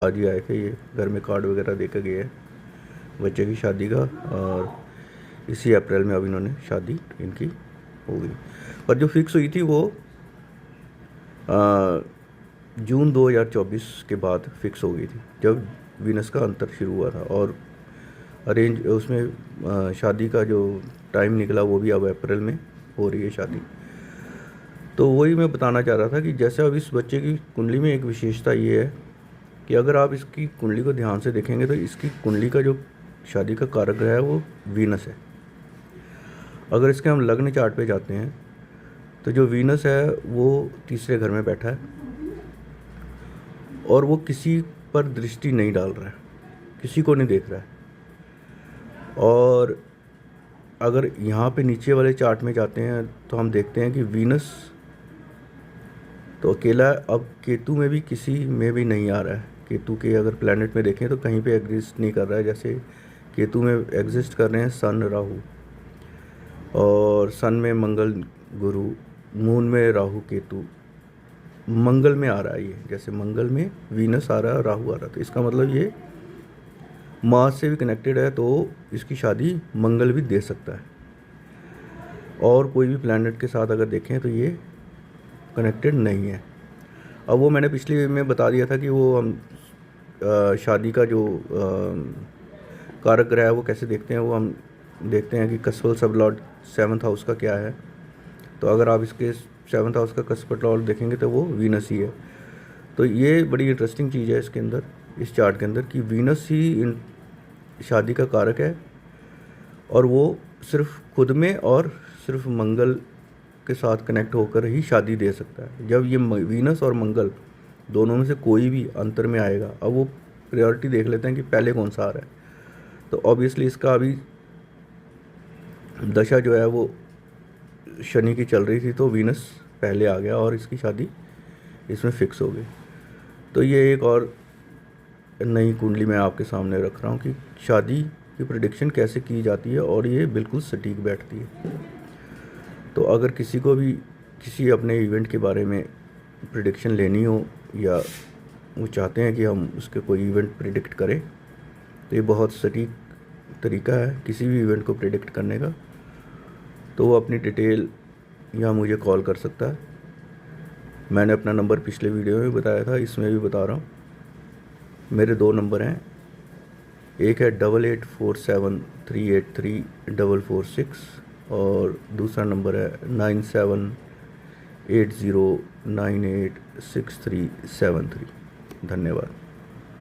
आज ही आए थे, ये घर में कार्ड वगैरह दे के गए हैं बच्चे की शादी का। और इसी अप्रैल में अब इन्होंने शादी इनकी हो गई। पर जो फिक्स हुई थी वो जून 2024 के बाद फिक्स हो गई थी, जब वीनस का अंतर शुरू हुआ था। और अरेंज उसमें शादी का जो टाइम निकला वो भी अब अप्रैल में हो रही है शादी। तो वही मैं बताना चाह रहा था कि जैसे अब इस बच्चे की कुंडली में एक विशेषता ये है कि अगर आप इसकी कुंडली को ध्यान से देखेंगे तो इसकी कुंडली का जो शादी का कारक ग्रह है वो वीनस है। अगर इसके हम लग्न चार्ट पे जाते हैं तो जो वीनस है वो तीसरे घर में बैठा है और वो किसी पर दृष्टि नहीं डाल रहा है, किसी को नहीं देख रहा है। और अगर यहाँ पे नीचे वाले चार्ट में जाते हैं तो हम देखते हैं कि वीनस तो अकेला है, अब केतु में भी किसी में भी नहीं आ रहा है। केतु के अगर प्लैनेट में देखें तो कहीं पे एग्जिस्ट नहीं कर रहा है। जैसे केतु में एग्जिस्ट कर रहे हैं सन राहु, और सन में मंगल गुरु, मून में राहु केतु, मंगल में आ रहा है ये। जैसे मंगल में वीनस आ रहा है, राहु आ रहा है, तो इसका मतलब ये मार्स से भी कनेक्टेड है, तो इसकी शादी मंगल भी दे सकता है। और कोई भी प्लैनेट के साथ अगर देखें तो ये कनेक्टेड नहीं है। अब वो मैंने पिछले में बता दिया था कि वो हम शादी का जो कारक ग्रह है वो कैसे देखते हैं। वो हम देखते हैं कि कसफल सब लॉर्ड 7th हाउस का क्या है। तो अगर आप इसके 7th हाउस का कसफल लॉर्ड देखेंगे तो वो वीनस ही है। तो ये बड़ी इंटरेस्टिंग चीज़ है इसके अंदर, इस चार्ट के अंदर, कि वीनस ही शादी का कारक है और वो सिर्फ खुद में और सिर्फ मंगल के साथ कनेक्ट होकर ही शादी दे सकता है। जब ये वीनस और मंगल दोनों में से कोई भी अंतर में आएगा, अब वो प्रायोरिटी देख लेते हैं कि पहले कौन सा आ रहा है। तो ऑब्वियसली इसका अभी दशा जो है वो शनि की चल रही थी, तो वीनस पहले आ गया और इसकी शादी इसमें फिक्स हो गई। तो ये एक और नई कुंडली मैं आपके सामने रख रहा हूँ कि शादी की प्रेडिक्शन कैसे की जाती है, और ये बिल्कुल सटीक बैठती है। तो अगर किसी को भी किसी अपने इवेंट के बारे में प्रेडिक्शन लेनी हो, या वो चाहते हैं कि हम उसके कोई इवेंट प्रेडिक्ट करें, तो ये बहुत सटीक तरीका है किसी भी इवेंट को प्रेडिक्ट करने का। तो वो अपनी डिटेल या मुझे कॉल कर सकता है। मैंने अपना नंबर पिछले वीडियो में बताया था, इसमें भी बता रहा हूँ। मेरे 2 नंबर हैं, एक है 8847383446 और दूसरा नंबर है 9780986373। धन्यवाद।